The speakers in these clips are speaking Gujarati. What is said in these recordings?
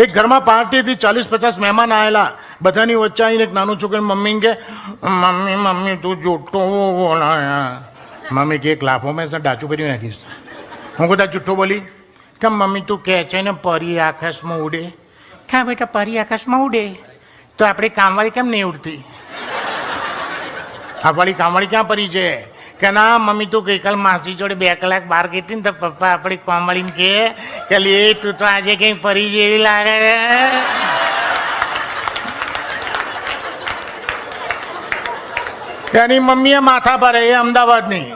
એક ઘરમાં પાર્ટીથી 40-50 મહેમાન આવેલા. બધાની વચ્ચે આવીને એક નાનું છોકરું મમ્મી કે મમ્મી મમ્મી તું જુઠ્ઠો બોલાયા. મમ્મી કે એક લાફો મેં ડાચું કરી નાખીશ. હું કદાચ જુઠ્ઠો બોલી કે મમ્મી તું કહે છે ને પરી આકાશમાં ઉડે. હા બેટા પરી આકાશમાં ઉડે તો આપણી કામવાળી કેમ નહીં ઉડતી? આપણી કામવાળી ક્યાં પરી છે? કે ના મમ્મી તું ગઈકાલ માસી જોડે 2 કલાક બહાર ગઈ હતી ને તો પપ્પા આપણી કામવાળીને કે લે તું તો આજે કંઈ પરી જેવી લાગે. એની મમ્મીએ માથા પર એ અમદાવાદની.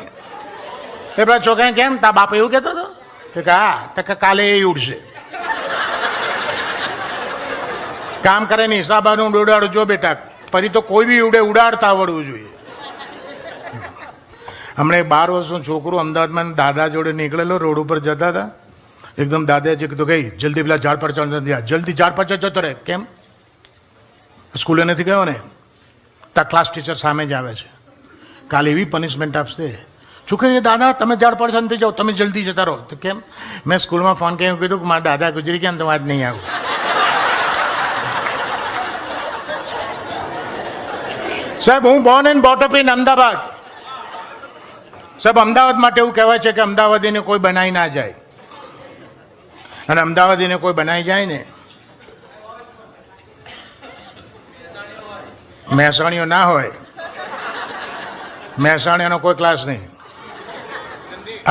એ પેલા છોકરાને કેમ તા બાપ એવું કહેતો હતો? કે હા તો કાલે એ ઉડશે. કામ કરે ને હિસાબાનું ઉડાડજો બેટા. પરી તો કોઈ બી ઉડે ઉડાડતા આવડવું જોઈએ. હમણાં 12 વર્ષનું છોકરું અમદાવાદમાં દાદા જોડે નીકળેલો, રોડ ઉપર જતા હતા. એકદમ દાદાએ કીધું ગઈ જલ્દી પેલા ઝાડ પર ચડ, જલ્દી ઝાડ પર જતો રહે. કેમ? સ્કૂલે નથી ગયો ને? તા ક્લાસ ટીચર સામે જ આવે છે. કાલે એવી પનિશમેન્ટ આપશે. શું કહે દાદા તમે ઝાડ પર નથી જાઓ, તમે જલ્દી જતા રહો. તો કેમ? મેં સ્કૂલમાં ફોન કરીને કીધું કે મારા દાદા ગુજરી ગયા ને તો આજ નહીં આવું. સાહેબ હું Born and brought up in Ahmedabad. સાહેબ અમદાવાદ માટે એવું કહેવાય છે કે અમદાવાદીને કોઈ બનાવી ના જાય. અને અમદાવાદીને કોઈ બનાવી જાય ને મહેસાણીઓ ના હોય. મહેસાણીનો કોઈ ક્લાસ નહીં.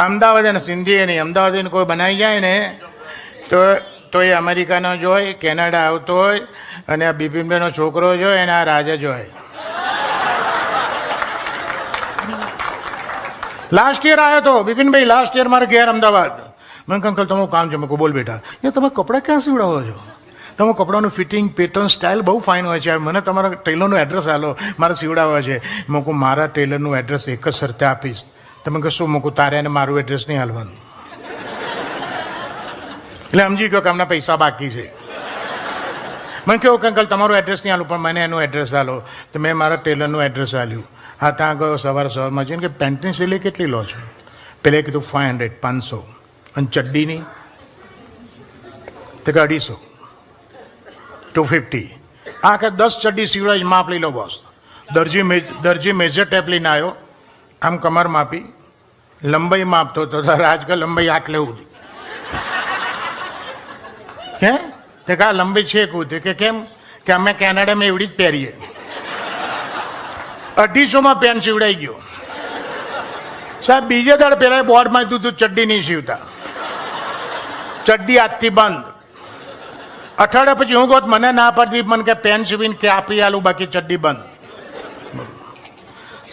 અમદાવાદ અને સિંધી નહીં. અમદાવાદીને કોઈ બનાવી જાય ને તો એ અમેરિકાનો જ હોય, કેનેડા આવતો હોય, અને આ બિપિનભાઈનો છોકરો જ હોય, અને આ રાજા જ હોય. લાસ્ટ યર આવ્યો તો બિપિનભાઈ, લાસ્ટ યર મારે ઘેર અમદાવાદ. મેં અંકલ તમારું કામ છે. મેં કહું બોલ બેટા. એ તમે કપડાં ક્યાં સીવડાવો છો? તમે કપડાનું ફિટિંગ પેટર્ન સ્ટાઇલ બહુ ફાઇન હોય છે. મને તમારા ટેલરનું એડ્રેસ આલો, મારે સીવડાવવા છે. મેં કહું મારા ટેલરનું એડ્રેસ એક જ શરતે આપીશ. તમે કહો શું? મૂકું તારે અને મારું એડ્રેસ નહીં હાલવાનું. એટલે સમજી ગયો કે અમને પૈસા બાકી છે. મને કહ્યું કે અંકલ તમારું એડ્રેસ નહીં આલું, પણ મને એનું એડ્રેસ આલો. તો મેં મારા ટેલરનું એડ્રેસ આલ્યું. હા ત્યાં ગયો સવારમાં જઈને કે પેન્ટની સિલાઈ કેટલી લો છો? પેલે કીધું 500 500. અને ચડ્ડીની? તો કે 250 250. આ કે 10 ચડ્ડી સીવડાવી માપ લઈ લો બોસ. દરજી મેજર ટેપ લઈને આવ્યો. આમ કમર માપી, લંબાઈ માપતો તો આજકાલ લંબાઈ આટ લેવું. હે તે કા લંબાઈ છે કું કે કેમ? કે અમે કેનેડામાં એવડી જ પહેરીએ. 250માં પેન્ટ સીવડાઈ ગયો. સાહેબ બીજે દાડ પહેલાં બોર્ડમાં કીધું ચડ્ડી નહીં સીવતા. ચડ્ડી આજથી બંધ. અઠવાડિયા પછી હું કહું મને ના પડતી, મને કે પેન સીવીને કે આપી આલું, બાકી ચડ્ડી બંધ.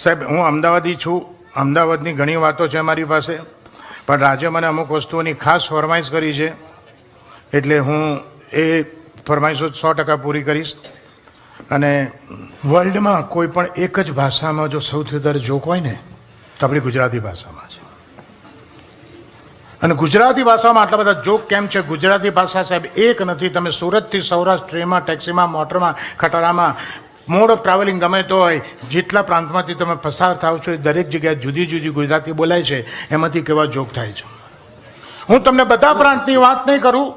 સાહેબ હું અમદાવાદી છું. અમદાવાદની ઘણી વાતો છે મારી પાસે, પણ રાજે મને અમુક વસ્તુઓની ખાસ ફરમાઈશ કરી છે. એટલે હું એ ફરમાઈશો 100% પૂરી કરીશ. અને વર્લ્ડમાં કોઈ પણ એક જ ભાષામાં જો સૌથી વધારે જોક હોય ને તો આપણી ગુજરાતી ભાષામાં છે. અને ગુજરાતી ભાષામાં આટલા બધા જોક કેમ છે? ગુજરાતી ભાષા સાહેબ એક નથી. તમે સુરતથી સૌરાષ્ટ્ર ટ્રેનમાં, ટેક્સીમાં, મોટરમાં, ખટારામાં, મોડ ઓફ ટ્રાવેલિંગ ગમે તો હોય, જેટલા પ્રાંતમાંથી તમે પસાર થાવ છો એ દરેક જગ્યાએ જુદી જુદી ગુજરાતી બોલાય છે. એમાંથી કેવા જોક થાય છે. હું તમને બધા પ્રાંતની વાત નહીં કરું,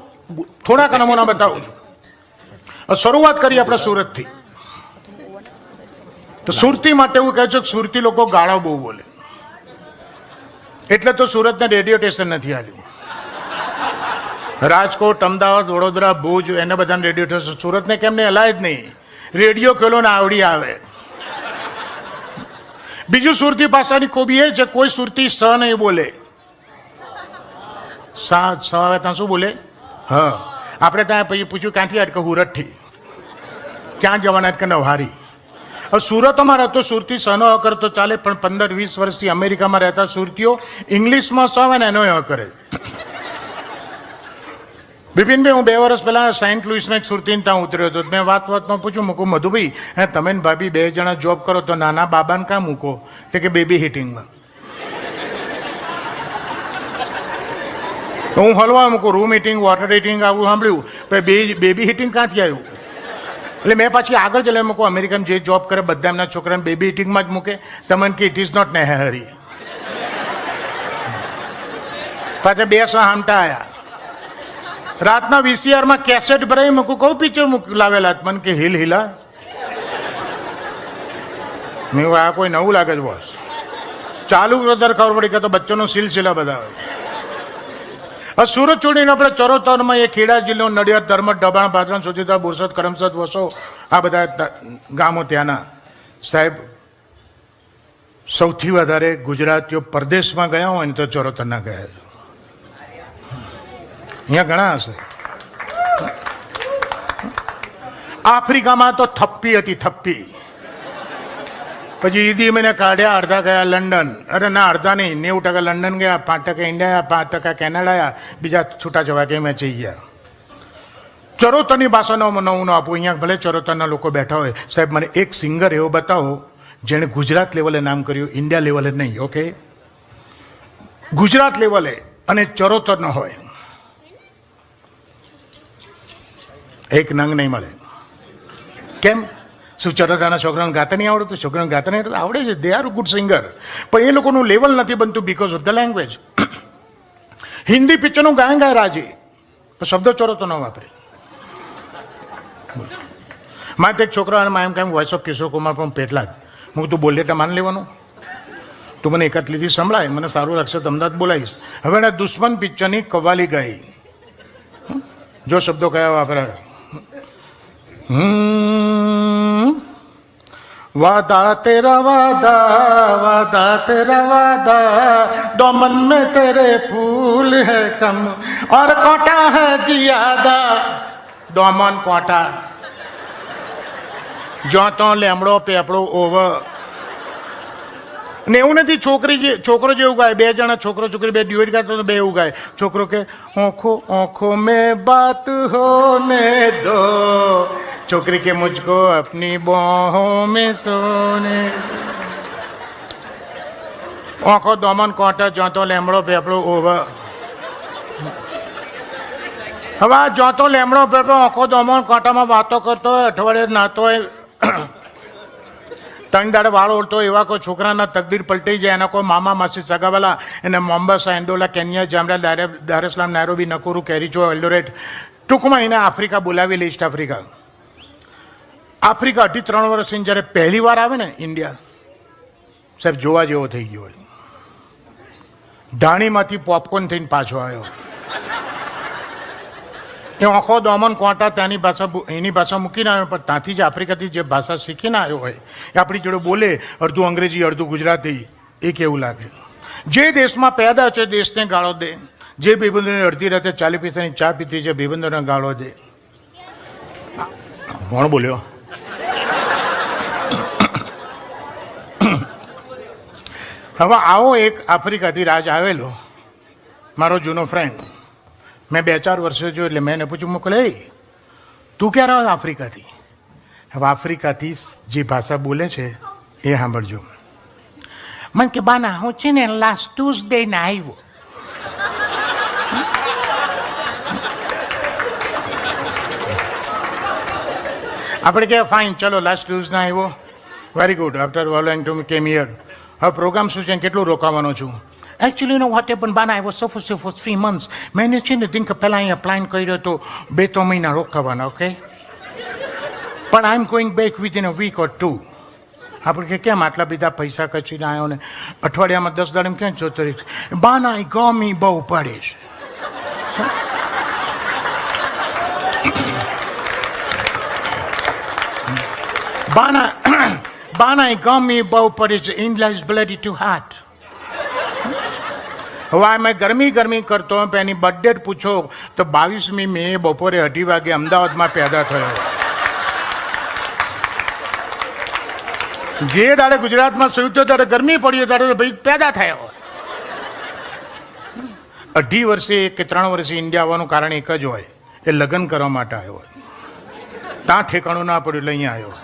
થોડાક નમૂના બતાવું છું. શરૂઆત કરીએ આપણે સુરતથી. તો સુરતી માટે એવું કહે છે કે સુરતી લોકો ગાળો બહુ બોલે, એટલે તો સુરતને રેડિયો સ્ટેશન નથી આવ્યું. રાજકોટ, અમદાવાદ, વડોદરા, ભુજ એને બધાને રેડિયો સ્ટેશન. સુરતને કેમ નહીં હલાય જ નહીં. રેડિયો ખોલો ને આવડી આવે. બીજું સુરતી ભાષાની ખૂબી એ છે કોઈ સુરતી સ નહીં બોલે. સ આવે ત્યાં શું બોલે? હા. આપણે ત્યાં પછી પૂછ્યું ક્યાંથી અટકે? હુરઠથી. ક્યાં જવાના? કે નવહારી. હવે સુરતમાં રહેતો સુરતી સનો કરતો ચાલે, પણ 15-20 વર્ષથી અમેરિકામાં રહેતા સુરતીઓ ઇંગ્લિશમાં સ આવે ને એનો કરે. બિપિનભાઈ હું 2 વર્ષ પહેલાં સેન્ટ લુઈસમાં એક સુરતીને ત્યાં ઉતર્યો હતો. મેં વાતમાં પૂછ્યું, મૂકું મધુભાઈ હે તમે ને ભાભી 2 જણા જોબ કરો તો નાના બાબાને કાં મૂકો? તે કે બેબી હીટિંગમાં. હું હલવા મૂકું રૂમ હીટિંગ, વોટર હીટિંગ આવું સાંભળ્યું, પછી બેબી હીટિંગ ક્યાંથી આવ્યું? એટલે મેં પછી આગળ જ મૂકું અમેરિકન જે જોબ કરે બધા એમના છોકરાને બેબી હીટિંગમાં જ મૂકે. તમને કે ઇટ ઇઝ નોટ નેસેસરી. પાછા 2 સામટા આવ્યા. રાતના વીસીઆરમાં કેસેટ ભરાઈ મૂકું, કહું પિક્ચર લાવેલા મને કે હિલ હિલા. મેં આ કોઈ નવું લાગે છે બોસ. ચાલુ ત્યારે ખબર પડી કે તો બચ્ચોનો સિલસિલા બધા. હવે સુરત છોડીને આપણે ચરોતરમાં એ ખેડા જિલ્લો, નડિયાદ, ધર્મદ, ડબાણ, પાટણ, સુચિત્રા, બોરસદ, કરમસદ, વસો, આ બધા ગામો ત્યાંના સાહેબ સૌથી વધારે ગુજરાતીઓ પરદેશમાં ગયા હોય ને તો ચરોતરના ગયા છે. અહીંયા ઘણા હશે. આફ્રિકામાં તો થપ્પી હતી, થપ્પી. પછી ઈદી મને કાઢ્યા, અડધા ગયા લંડન. અરે ના, અડધા નહીં, 90% લંડન ગયા, 5% ઇન્ડિયા, 5% કેનેડા, બીજા છૂટા છવા કે મેં જઈ ગયા. ચરોતરની ભાષાનો નમૂનો આપું. અહીંયા ભલે ચરોતરના લોકો બેઠા હોય. સાહેબ મને એક સિંગર એવો બતાવો જેણે ગુજરાત લેવલે નામ કર્યું, ઇન્ડિયા લેવલે નહીં. ઓકે, ગુજરાત લેવલે અને ચરોતરનો હોય. એક નંગ નહીં મળે. કેમ? શું ચરોતરના છોકરાને ગાતા નહીં આવડતું? છોકરાને ગાતા નહીં આવડે છે. દે આર ગુડ સિંગર, પણ એ લોકોનું લેવલ નથી બનતું because of the language. Hindi પિક્ચરનું ગાય ગાય રાજી, શબ્દ ચરોતો ન વાપરે. મારે એક છોકરા એમ કેમ વોઇસ ઓફ કિશોર કુમાર પણ પેટલા જ. હું તું બોલે એટલે માન લેવાનું. તું મને એકાદ લીધી સંભળાય, મને સારું લાગશે તો અમદાવાદ બોલાવીશ. હવે એના દુશ્મન પિક્ચરની કવાલી ગાઈ. જો શબ્દો કયા વાપરાય. वादा तेरा वादा, वादा तेरा वादा, दामन में तेरे फूल है कम और कोटा है जियादा. दामन कोटा, જો તો લેમડો પેપડો ઓવર. ને એવું નથી છોકરો જેવું ગાય. બે જણા છોકરો છોકરી બે ડ્યુએટ ગાતો તો બે એવું ગાય. છોકરો કે આંખો આંખો મેં બાત હોને દો, છોકરી કે મુझको अपनी बाहों में सोने. આંખો દમન કોટા, જોતો લેમડો પેપડો ઓવર. હવે આ જોતો લેમડો પેપડો આંખો દમન કોટામાં વાતો કરતો હોય, અઠવાડિયે નાતો હોય, 3 દાડે વાળ ઓળતો એવા કોઈ છોકરાના તકદીર પલટાઈ જાય. એના કોઈ મામા માસી સગાવાલા એને મોમ્બાસા, એન્ડોલા, કેન્યા, જામરા, દારેસલામ, નાયરોબી, નકુરુ, કેરીચો, એલ્ડોરેટ, ટૂંકમાં એને આફ્રિકા બોલાવી લે. East Africa. આફ્રિકા 2-3 વર્ષની જ્યારે પહેલી વાર આવે ને ઇન્ડિયા, સાહેબ જોવા જેવો થઈ ગયો હોય. ધાણીમાંથી પોપકોર્ન થઈને પાછો આવ્યો. એ આંખો દમન કોટા ત્યાંની ભાષા, એની ભાષા મૂકીને આવ્યો, પણ ત્યાંથી જ આફ્રિકાથી જે ભાષા શીખીને આવ્યો હોય એ આપણી જોડે બોલે, અડધું અંગ્રેજી અડધું ગુજરાતી. એ કેવું લાગે? જે દેશમાં પેદા છે દેશને ગાળો દે. જે ભાઈબંધોને અડધી રાતે 40 પૈસાની ચા પીતી છે ભાઈબંધોને ગાળો દે. કોણ બોલ્યો? હવે આવો એક આફ્રિકાથી રાજ આવેલો, મારો જૂનો ફ્રેન્ડ. મેં 2-4 વર્ષે જોયું એટલે મેં એને પૂછ્યું, મોકલે તું ક્યારે આવ્યો આફ્રિકાથી? હવે આફ્રિકાથી જે ભાષા બોલે છે એ સાંભળજો. મને કે બાના હું છે ને લાસ્ટ ટ્યુઝડે ને આવ્યો. આપણે કે ફાઇન, ચલો લાસ્ટ ટ્યુઝડે આવ્યો, very good. After following to came here. હવે પ્રોગ્રામ શું છે, કેટલું રોકાવાનો છું? Actually, you know what happened, Bana? I was supposed to for 3 months. મેં છે ને દિન પહેલાં અહીંયા પ્લાન કર્યો હતો 2-3 મહિના રોકાવાના. ઓકે, પણ I am going back within a week or 2. આપણે કે કેમ આટલા બધા પૈસા કચીને આવ્યો ને અઠવાડિયામાં 10 દાડે ક્યાં જોતો રહીશ? બાના એ ગમી બહુ પડે છે. બાના એ ગમી બહુ પડે છે. India is bloody two heart. હવે મેં ગરમી કરતો એની બર્થડેટ પૂછો તો 22મી મે બપોરે 2:30 વાગે અમદાવાદમાં પેદા થયો. જે દાડે ગુજરાતમાં સુવ્યો ત્યારે ગરમી પડી, ત્યારે ભાઈ પેદા થયો. 2.5 વર્ષે કે 3 વર્ષે ઇન્ડિયા આવવાનું કારણ એક જ હોય, એ લગ્ન કરવા માટે આવ્યો હોય. ત્યાં ઠેકાણું ના પડ્યું એટલે અહીંયા આવ્યો.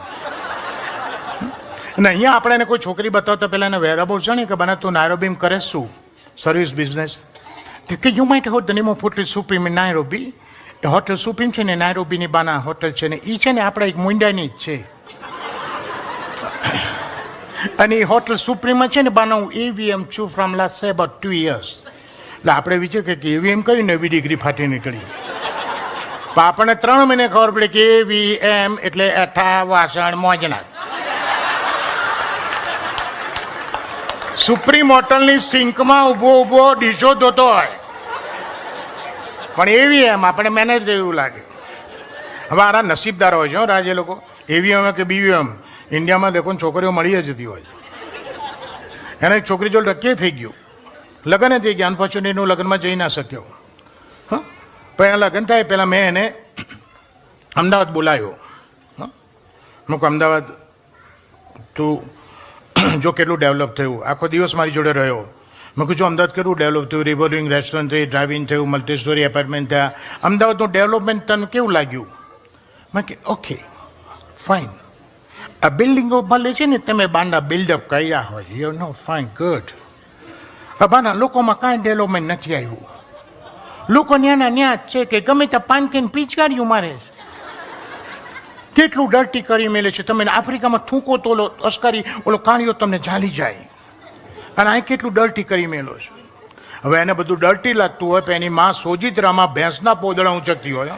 અને અહીંયા આપણે એને કોઈ છોકરી બતાવતા પહેલાં એને વેરાબો છે ને કે બને તું નાયરોબીમાં કરે શું? Service business. કે you might have the name of hotel Supreme in Nairobi. એ હોટલ સુપ્રીમ છે ને નાયરોબીની બાના હોટલ છે ને એ છે ને આપણા એક મુંડાની જ છે. અને એ હોટલ સુપ્રીમમાં છે ને બાના હું એવીએમ છું ફ્રોમ લાસ્ટ અબાઉટ 2 years. એટલે આપણે વિચાર કે એવીએમ કઈ નવી ડિગ્રી ફાટી નીકળી. પણ આપણને 3 મહિને ખબર પડે કે AVM એટલે એઠા વાસણ મોજના. સુપ્રીમ હોટલની સિંકમાં ઊભો ડીશો ધોતો હોય, પણ AVM આપણે મેનેજર એવું લાગે. હવે આરા નસીબદાર હોય છે રાજ એ લોકો. AVM કે BVM ઇન્ડિયામાં લોકોને છોકરીઓ મળી જતી હોય. એને એક છોકરી જોડે નક્કી થઈ ગયું, લગ્ન થઈ ગયા. અનફોર્ચ્યુનેટ હું લગ્નમાં જઈ ના શક્યો. હા, પણ એના લગ્ન થાય પહેલાં મેં એને અમદાવાદ બોલાવ્યો. હું કહું અમદાવાદ તું જો કેટલું ડેવલપ થયું. આખો દિવસ મારી જોડે રહ્યો. મેં કહું છું અમદાવાદ કેટલું ડેવલપ થયું, રિવોલ્વિંગ રેસ્ટોરન્ટ થઈ, ડ્રાઇવિંગ થયું, મલ્ટી સ્ટોરી એપાર્ટમેન્ટ થયા. અમદાવાદનું ડેવલપમેન્ટ તને કેવું લાગ્યું? મેં કે ઓકે ફાઇન. આ બિલ્ડિંગો ભલે છે ને તમે બાંડા બિલ્ડઅપ કર્યા હોય, યુ નો ફાઇન ગુડ. બાના લોકોમાં કાંઈ ડેવલપમેન્ટ નથી આવ્યું. લોકો ન્યાના ન્યા જ છે કે ગમે ત્યાં પાનકીને પિચકારીઓ મારે છે. કેટલું ડર્ટી કરી મેલે છે. તમે આફ્રિકામાં થૂંકો તો ઓલો અસ્કારી ઓલો કાળીઓ તમને ઝાલી જાય. અને અહીં કેટલું ડર્ટી કરી મેલો છે. હવે એને બધું ડર્ટી લાગતું હોય, પણ એની માં સોજિત્રામાં ભેંસના પોદળા ઊંચકતી હોય.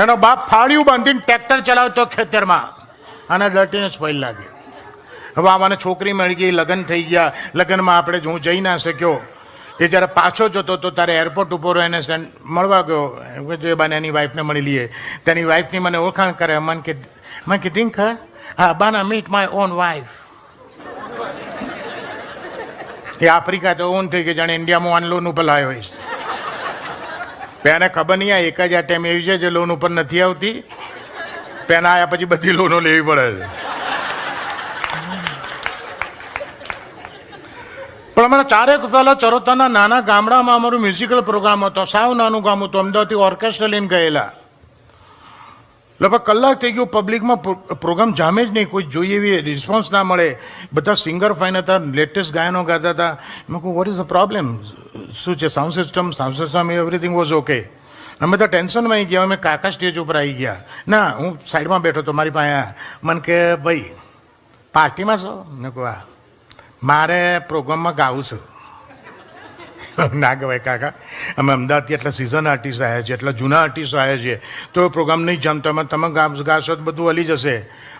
એનો બાપ ફાળિયું બાંધીને ટ્રેક્ટર ચલાવતો ખેતરમાં. આના ડર્ટીનેસ પહેલ લાગે. હવે આવાને છોકરી મળી ગઈ, લગ્ન થઈ ગયા. લગ્નમાં આપણે હું જઈ ના શક્યો. એ જ્યારે પાછો જતો તો તારે એરપોર્ટ ઉપર એને મળવા ગયો. જે બાને એની વાઈફને મળી લઈએ. તેની વાઈફની મને ઓળખાણ કરે. મને કે ધિંક હા બાના મીટ માય ઓન વાઈફ. એ આફ્રિકા તો ઓન થઈ ગઈ, જાણે ઇન્ડિયામાં ઓન લોન ઉપર લાવ્યો હોઈશ. એને ખબર નહીં આ એક જ આ ટાઈમ એવી છે જે લોન ઉપર નથી આવતી. પેના આવ્યા પછી બધી લોનો લેવી પડે છે. પણ અમારા 4 પહેલાં ચરોતરના નાના ગામડામાં અમારું મ્યુઝિકલ પ્રોગ્રામ હતો. સાવ નાનું ગામ હતું. અમદાવાદથી ઓર્કેસ્ટ્રા લઈને ગયેલા. લગભગ કલાક થઈ ગયું, પબ્લિકમાં પ્રોગ્રામ જામે જ નહીં. કોઈ જોઈએ એવી રિસ્પોન્સ ના મળે. બધા સિંગર ફાઇન હતા, લેટેસ્ટ ગાયનો ગાતા હતા. મેં કહું વોટ ઇઝ ધ પ્રોબ્લેમ? શું છે? Sound system everything was okay. અમે તો ટેન્શનમાં આવી ગયા. અમે કાકા સ્ટેજ ઉપર આવી ગયા. ના, હું સાઈડમાં બેઠો હતો, મારી પાસે. મને કે ભાઈ પાર્ટીમાં છો? મેં કહું હા. મારે પ્રોગ્રામમાં ગાવું છે. ના કહેવાય કાકા, અમે અમદાવાદથી એટલા સિઝન આર્ટિસ્ટ આવ્યા છીએ, એટલા જૂના આર્ટિસ્ટ આવ્યા છીએ, તો પ્રોગ્રામ નહીં જમતો. એમાં તમે ગાશો તો બધું હલી જશે.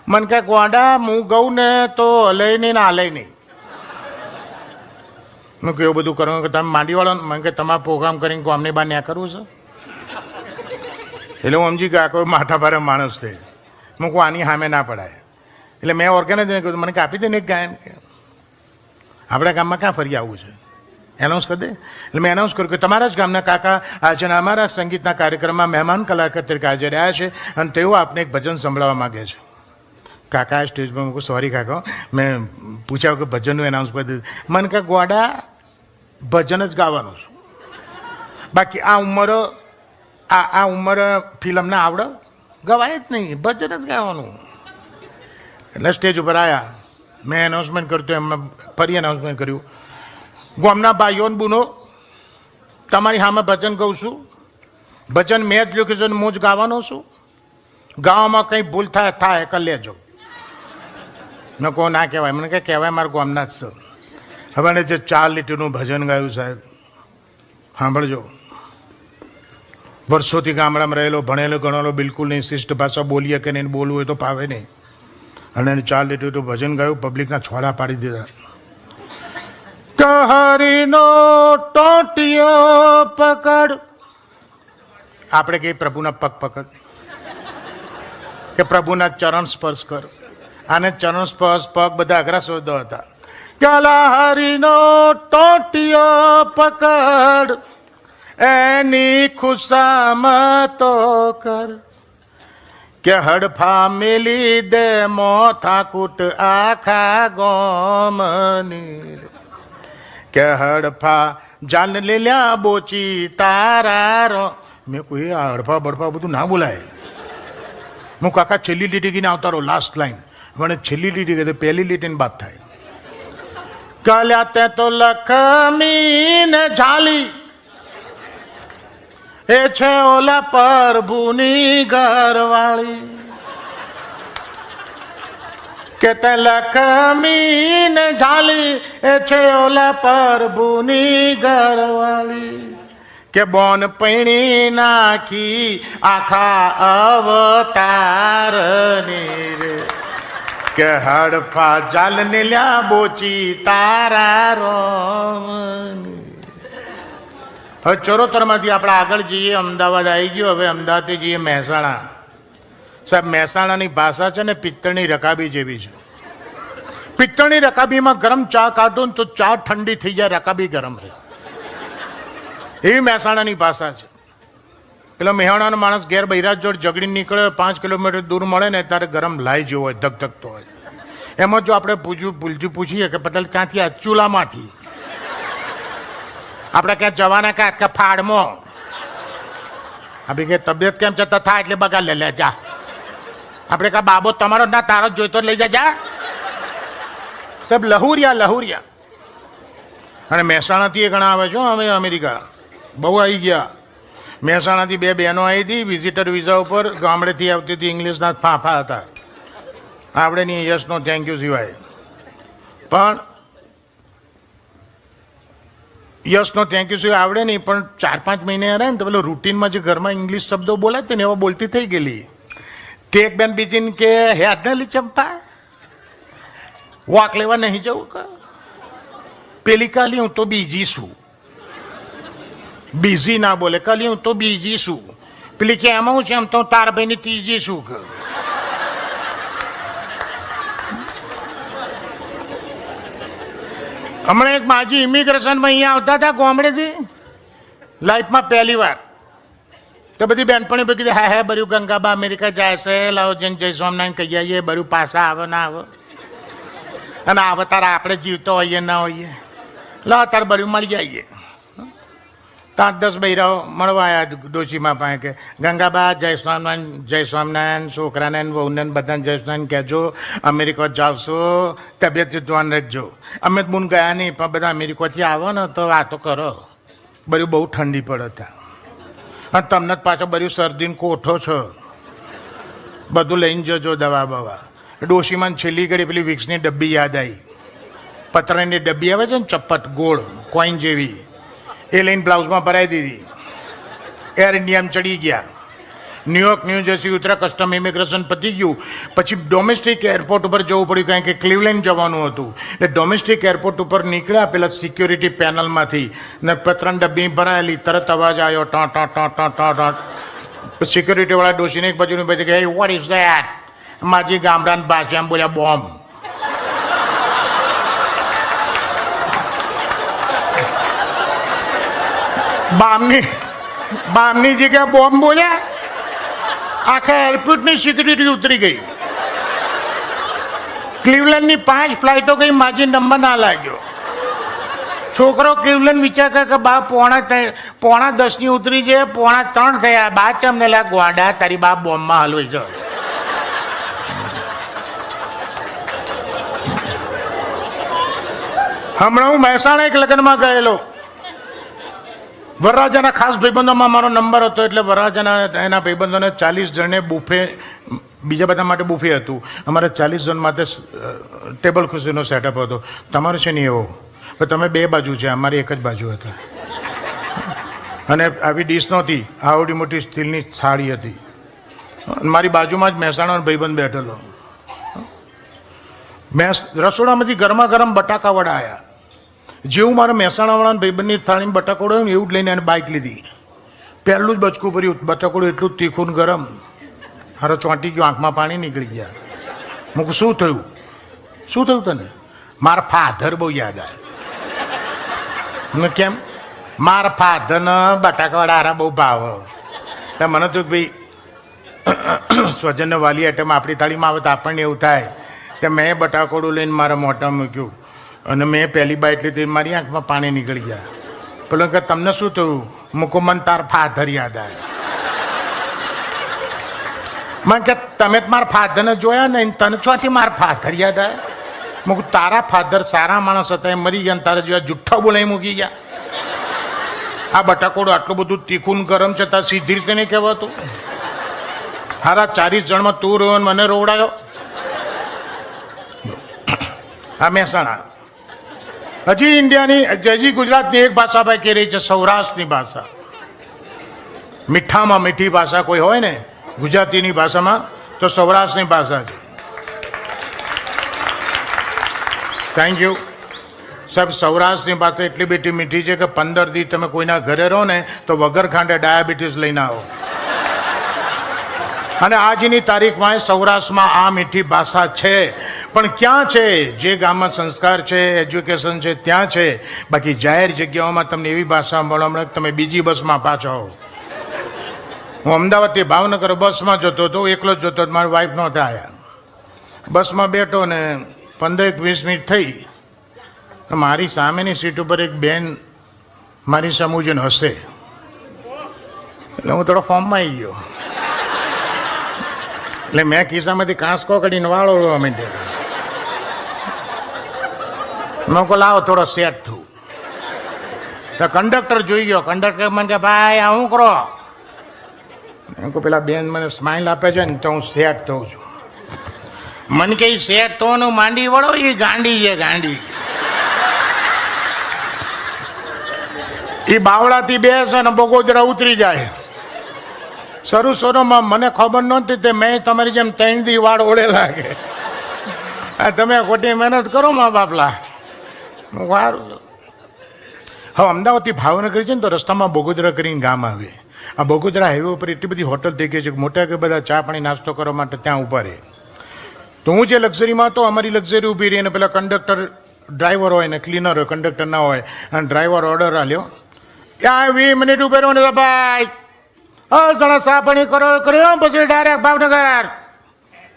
મને કહે ગોડા હું ગઉં ને તો હલે નહીં ને હાલે નહીં. હું કહું એવું બધું કરવાનું કે તમે માંડીવાળો. મને કે તમારે પ્રોગ્રામ કરીને ગામની બહાર ન્યા કરવું છે. એટલે હું સમજી ગયા કોઈ માથા ભારે માણસ છે. હું કહું આની સામે ના પડાય. એટલે મેં ઓર્ગેનાઇઝરને કહ્યું મને કે આપી દે ને એક ગાયન. આપણા ગામમાં ક્યાં ફરી આવવું છે? એનાઉન્સ કરી દે. એટલે મેં એનાઉન્સ કર્યું કે તમારા જ ગામના કાકા આજે અમારા સંગીતના કાર્યક્રમમાં મહેમાન કલાકાર તરીકે હાજર રહ્યા છે અને તેઓ આપને એક ભજન સંભળાવવા માગે છે. કાકા સ્ટેજ પર મૂકું સોરી કાકા, મેં પૂછ્યા કે ભજનનું એનાઉન્સ કરી દીધું. મને કે ગોડા ભજન જ ગાવાનું છું, બાકી આ ઉંમર ફિલ્મને આવડે ગવાય જ નહીં, ભજન જ ગાવાનું. એટલે સ્ટેજ ઉપર આવ્યા. મેં એનાઉન્સમેન્ટ કર્યું તો એમને ફરી એનાઉન્સમેન્ટ કર્યું. ગામના ભાઈઓ ને બુનો તમારી સામે ભજન ગાઉં છું. ભજન મેં જ લખ્યું છે, હું જ ગાવાનો છું. ગાવામાં કંઈ ભૂલ થાય કરી લેજો. મેં કહું ના કહેવાય. મને કે કહેવાય મારા ગામના જ છે. હવે એને જે 4 લીટીનું ભજન ગાયું સાહેબ, સાંભળજો. વર્ષોથી ગામડામાં રહેલો, ભણેલો ગણેલો બિલકુલ નહીં. શિષ્ટ ભાષા બોલીએ કે નહીં, બોલવું હોય તો ફાવે નહીં. અને એને 4 લીટીનું ભજન ગાયું. પબ્લિકના છોડા પાડી દીધા. હરીનો ટોટિયો પકડ. આપણે કહીએ પ્રભુના પગ પકડ કે પ્રભુના ચરણ સ્પર્શ કર. આને ચરણ સ્પર્શ પગ બધા અઘરા શબ્દો હતા. કાલા હરીનો ટોટિયો પકડ, એની ખુશામતો કર. કે હડફા મેલી દે મોથા કૂટ આખા ગોમની. કે હડફા જાન લેલ્યા બોચી તારા રો. મેં કોઈ આ હડફા બડફા બધું ના બોલાય. હું કાકા છેલ્લી લીટી કીને આવતા રહો, લાસ્ટ લાઈન. મને છેલ્લી લીટી કહે પહેલી લીટીની વાત થાય. કાલ્યા તે તો લખમીને ઝાલી, એ છે ઓલા પ્રભુની ઘરવાળી. કે તે લખમીને ઝાલી, એ છે ઓલા પ્રભુની ઘરવાળી. કે બોન પૈણી નાખી આખા અવતારને રે, કે હડફા જાલ ને લ્યા બોચી તારા રોમ. હવે ચરોતરમાંથી આપણે આગળ જઈએ, અમદાવાદ આવી ગયો. હવે અમદાવાદથી જઈએ મહેસાણા. સાહેબ, મહેસાણાની ભાષા છે ને પિત્તળની રકાબી જેવી છે. પિત્તળની રકાબીમાં ગરમ ચા કાઢો ને તો ચા ઠંડી થઈ જાય, રકાબી ગરમ છે. એવી મહેસાણાની ભાષા છે. પેલો મહેસાણાનો માણસ ઘેર બૈરાજ જોડ ઝઘડી નીકળે, 5 કિલોમીટર દૂર મળે ને ત્યારે ગરમ લાઈ જેવો હોય, ધગધગતો હોય. એમાં જો આપણે પૂછીએ કે પટેલ ક્યાંથી? આ ચૂલામાંથી. આપણે ક્યાં જવાના કે ફાડમાં. આપણી કે તબિયત કેમ છે? થાય એટલે બગા લે જા. આપણે કા બાબો તમારો ના તારો જોઈતો લઈ જા. સાહેબ, લહુરિયા. અને મહેસાણાથી ઘણા આવે છે અમે અમેરિકા બહુ આવી ગયા. મહેસાણાથી 2 બહેનો આવી હતી વિઝિટર વિઝા ઉપર, ગામડેથી આવતી હતી. ઇંગ્લિશના ફાંફા હતા, આપણે નહીં યસનો થેન્ક યુ સિવાય. પણ યસનો થેન્ક યુ સિવાય આવડે નહીં. પણ 4-5 મહિને રહે ને તો પેલો રૂટીનમાં જે ઘરમાં ઇંગ્લિશ શબ્દો બોલાય ને એવા બોલતી થઈ ગયેલી. તે એક બેન બીજીને કે હેદ ને લી ચંપા, વોક લેવા નહીં જવું કે? પેલી કાલી હું તો બીજી છું. બીજી ના બોલે, કાલી હું તો બીજી છું. પેલી કે એમાં હું છે, એમ તો તાર ભાઈની ત્રીજી છું કે. હમણાં એક માજી ઇમિગ્રેશનમાં અહીંયા આવતા હતા ગામડેથી, લાઈફમાં પહેલી વાર. તો બધી બેનપણી બધી હા બર્યું ગંગાબા અમેરિકા જાય છે, લાવો જઈને જય સ્વામિનારાયણ કહી આવીએ. બર્યું પાછા આવે ના આવે, અને આવે તારા આપણે જીવતો હોઈએ ના હોઈએ, લો તારે બર્યું મળી જઈએ. 8-10 બૈરાઓ મળવા આવ્યા ડોશીમાં પાસે કે ગંગાબા જય સ્વામિનારાયણ, છોકરાને વહુને બધાને જય સ્વામિનારાયણ કહેજો. અમેરિકા જાવશો, તબિયત ધ્યાન રાખજો. અમે બુન ગયા નહીં, પણ બધા અમેરિકાથી આવો ને તો વાતો કરો. બર્યું બહુ ઠંડી પડે ત્યાં, અને તમને જ પાછો બર્યું શરદીને કોઠો છો, બધું લઈને જજો દવા બવા. ડોશીમાં છેલ્લી ઘડી પેલી વિક્સની ડબ્બી યાદ આવી. પતરાની ડબ્બી આવે છે ને ચપ્પટ ગોળ કોઈન જેવી, એ લઈને બ્લાઉઝમાં ભરાઈ દીધી. એર ઇન્ડિયામાં ચડી ગયા. ન્યુયોર્ક ન્યૂ જર્સી ઉતર્યા, કસ્ટમ ઇમિગ્રેશન પતી ગયું. પછી ડોમેસ્ટિક એરપોર્ટ ઉપર જવું પડ્યું, કારણ કે ક્લિવલેન્ડ જવાનું હતું. એટલે ડોમેસ્ટિક એરપોર્ટ ઉપર નીકળ્યા પેલા સિક્યોરિટી પેનલમાંથી ને પતરાની ડબ્બી ભરાયેલી. તરત અવાજ આવ્યો ટ. સિક્યોરિટીવાળા ડોશીને એક બાજુની બાજુ કે વોટ ઇઝ ધેટ? માજી ગામડાની ભાષામાં બોલ્યા બોમ્બ. બામની જગ્યાએ બોમ્બ બોલ્યા, આખા એરપોર્ટની સિક્યુરિટી ઉતરી ગઈ. ક્લિવલેન્ડની 5 ફ્લાઇટો ગઈ, માજી નંબર ના લાગ્યો. છોકરો ક્લિવલેન્ડ વિચાર કરે કે બા 9:45 ઉતરી છે, 3:45 થયા. બા ચમને લા ગોડા, તારી બા બોમ્બમાં હલવાઈ છે. હમણાં હું મહેસાણા એક લગ્નમાં ગયેલો. વરરાજાના ખાસ ભાઈબંધોમાં મારો નંબર હતો, એટલે વરરાજાના એના ભાઈબંધોને 40 જણને બુફે, બીજા બધા માટે બુફે હતું. અમારે 40 જણ માટે ટેબલ ખુરશીનો સેટઅપ હતો. તમારે છે નહીં એવો, પણ તમે 2 બાજુ છે, અમારી એક જ બાજુ હતા. અને આવી ડીશ નહોતી, આવડી મોટી સ્ટીલની થાળી હતી. મારી બાજુમાં જ મહેસાણાનો ભાઈબંધ બેઠેલો. રસોડામાંથી ગરમા ગરમ બટાકા વડા આવ્યા. જેવું મારા મહેસાણાવાળાના ભાઈબંધની થાળીમાં બટાકોડો હોય ને એવું જ લઈને એને બાઇક લીધી. પહેલું જ બચકું ભર્યું, બટાકોડું એટલું જ તીખું ગરમ. હારો ચોંટી ગયો, આંખમાં પાણી નીકળી ગયા. હું શું થયું તને? મારા ફાધર બહુ યાદ આવે. મેં કેમ? મારા ફાધરને બટાકાવાળા હારા બહુ ભાવ. મને તો ભાઈ સ્વજનને વાલી આઈટમ આપણી થાળીમાં આવે તો આપણને એવું થાય કે મેં બટાકોડું લઈને મારા મોઢા મૂક્યું અને મેં પહેલી બાઈટ લીધી, મારી આંખમાં પાણી નીકળી ગયા. પેલો કે તમને શું થયું? મૂકો મને તાર ફાધર યાદ આવે. મને કે તમે જ મારા ફાધરને જોયા ને, તને ચોથી મારા ફાધર યાદ આવે? મૂક તારા ફાધર સારા માણસ હતા, એ મરી ગયા, તારા જેવા જુઠ્ઠા બોલાવી મૂકી ગયા. આ બટાકોડું આટલું બધું તીખું ગરમ છે, તાર સીધી રીતે નહીં કહેવાતું? હારા 40 જણમાં તું રહ્યો ને મને રોવડાયો. આ મહેસાણા. હજી ઇન્ડિયાની, હજી ગુજરાતની એક ભાષા ભાઈ કહી રહી છે, સૌરાષ્ટ્રની ભાષા. મીઠામાં મીઠી ભાષા કોઈ હોય ને ગુજરાતીની ભાષામાં તો સૌરાષ્ટ્રની ભાષા છે. થેન્ક યુ સાહેબ. સૌરાષ્ટ્રની ભાષા એટલી બેટી મીઠી છે કે 15 દી તમે કોઈના ઘરે રહો ને તો વગર ખાંડે ડાયાબિટીસ લઈને આવો. અને આજની તારીખમાં સૌરાષ્ટ્રમાં આ મીઠી ભાષા છે, પણ ક્યાં છે? જે ગામમાં સંસ્કાર છે, એજ્યુકેશન છે, ત્યાં છે. બાકી જાહેર જગ્યાઓમાં તમને એવી ભાષા મળવા મળે તમે બીજી બસમાં પાછા આવો. હું અમદાવાદથી ભાવનગર બસમાં જતો હતો, એકલો જ જતો હતો, મારી વાઈફ નહોતા આવ્યા. બસમાં બેઠો ને 15-20 મિનિટ થઈ, મારી સામેની સીટ ઉપર એક બેન મારી સામે જઈને હસે, એટલે હું થોડો ફોર્મમાં આવી ગયો. એટલે મેં ખિસ્સામાંથી કાંસકો કાઢીને વાળો રોવા માંડ્યો. મેં કહું લાવો થોડો સેટ થયું. તો કંડક્ટર જોઈ ગયો. કંડક્ટર મને કે ભાઈ આ શું કરો? એમ કહું પેલા બેન મને સ્માઇલ આપે છે ને તો હું સેટ થઉં છું. મને કે સેટ થવાનું માંડી વળો, એ ગાંડી છે ગાંડી. એ બાવળાથી બેસે ને બગોદરા ઉતરી જાય. શરૂમાં મને ખબર નહોતી તે મેં તમારી જેમ 3 દી વાળ ઓળે લાગે. તમે ખોટી મહેનત કરો મા બાપલા. સારું. હવે અમદાવાદથી ભાવનગર છે ને તો રસ્તામાં બગોદરા કરીને ગામ આવે. આ બગોદરા હાઈવે ઉપર એટલી બધી હોટલ થઈ ગઈ છે કે મોટા કે બધા ચા પાણી નાસ્તો કરવા માટે ત્યાં ઊભા રહે. તો હું જે લક્ઝરીમાં હતો, અમારી લક્ઝરી ઊભી રહી, અને પેલા કંડક્ટર ડ્રાઈવર હોય ને ક્લીનર હોય, કંડક્ટર ના હોય, અને ડ્રાઈવર ઓર્ડર આલ્યો ત્યાં 20 મિનિટ ઉભે રહો ને ભાઈ જણા ચા પાણી કર્યો પછી ડાયરેક્ટ ભાવનગર,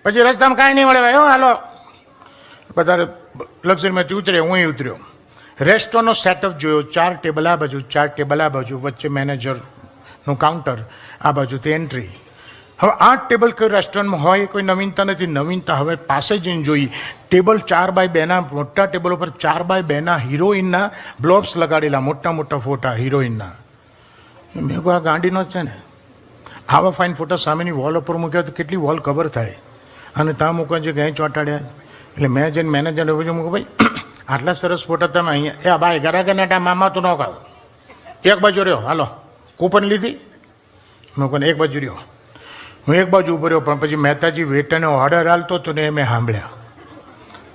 પછી રસ્તામાં કાંઈ નહીં મળે ભાઈ. હાલો બધા લક્ઝરીમાંથી ઉતરે, હું ઉતર્યો. રેસ્ટોરન્ટનો સેટઅપ જોયો. 4 ટેબલ આ બાજુ, 4 ટેબલ આ બાજુ, વચ્ચે મેનેજરનું કાઉન્ટર, આ બાજુથી એન્ટ્રી. હવે 8 ટેબલ કઈ રેસ્ટોરન્ટમાં હોય કોઈ નવીનતા નથી. નવીનતા હવે પાસે જઈને જોઈ. ટેબલ 4x2ના મોટા ટેબલ ઉપર 4x2ના હિરોઈનના બ્લોબ્સ લગાડેલા, મોટા મોટા ફોટા હિરોઈનના. મેં કહું આ ગાંડીનો જ છે ને, આવા ફાઇન ફોટા સામેની વોલ ઉપર મૂક્યા તો કેટલી વોલ કવર થાય, અને ત્યાં મૂકવા છે ક્યાંય ચોંટાડ્યા. એટલે મેં જઈને મેનેજરને પૂછ્યું, મૂકું ભાઈ આટલા સરસ ફોટા તમે અહીંયા, એ ભાઈ ગરાગના મામા તું ન કહો, એક બાજુ રહ્યો, હાલો કૂપન લીધી. મેં કહું એક બાજુ રહ્યો. હું એક બાજુ ઉભો રહ્યો, પણ પછી મહેતાજી વેટરને ઓર્ડર હાલતો હતો ને એ મેં સાંભળ્યા.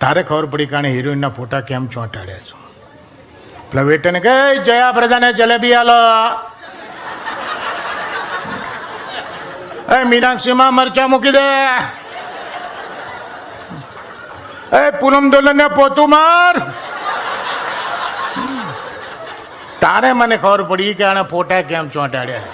તારે ખબર પડી કારણે હિરોઈનના ફોટા કેમ ચોંટાડ્યા છે. પેલા વેટરને કહે જયા પ્રધાને જલેબી હાલો, એ મીનાક્ષીમાં મરચા મૂકી દે, એ પૂનમ દોલને પોતું માર. તારે મને ખબર પડી કે આને ફોટા કેમ ચોંટાડ્યા.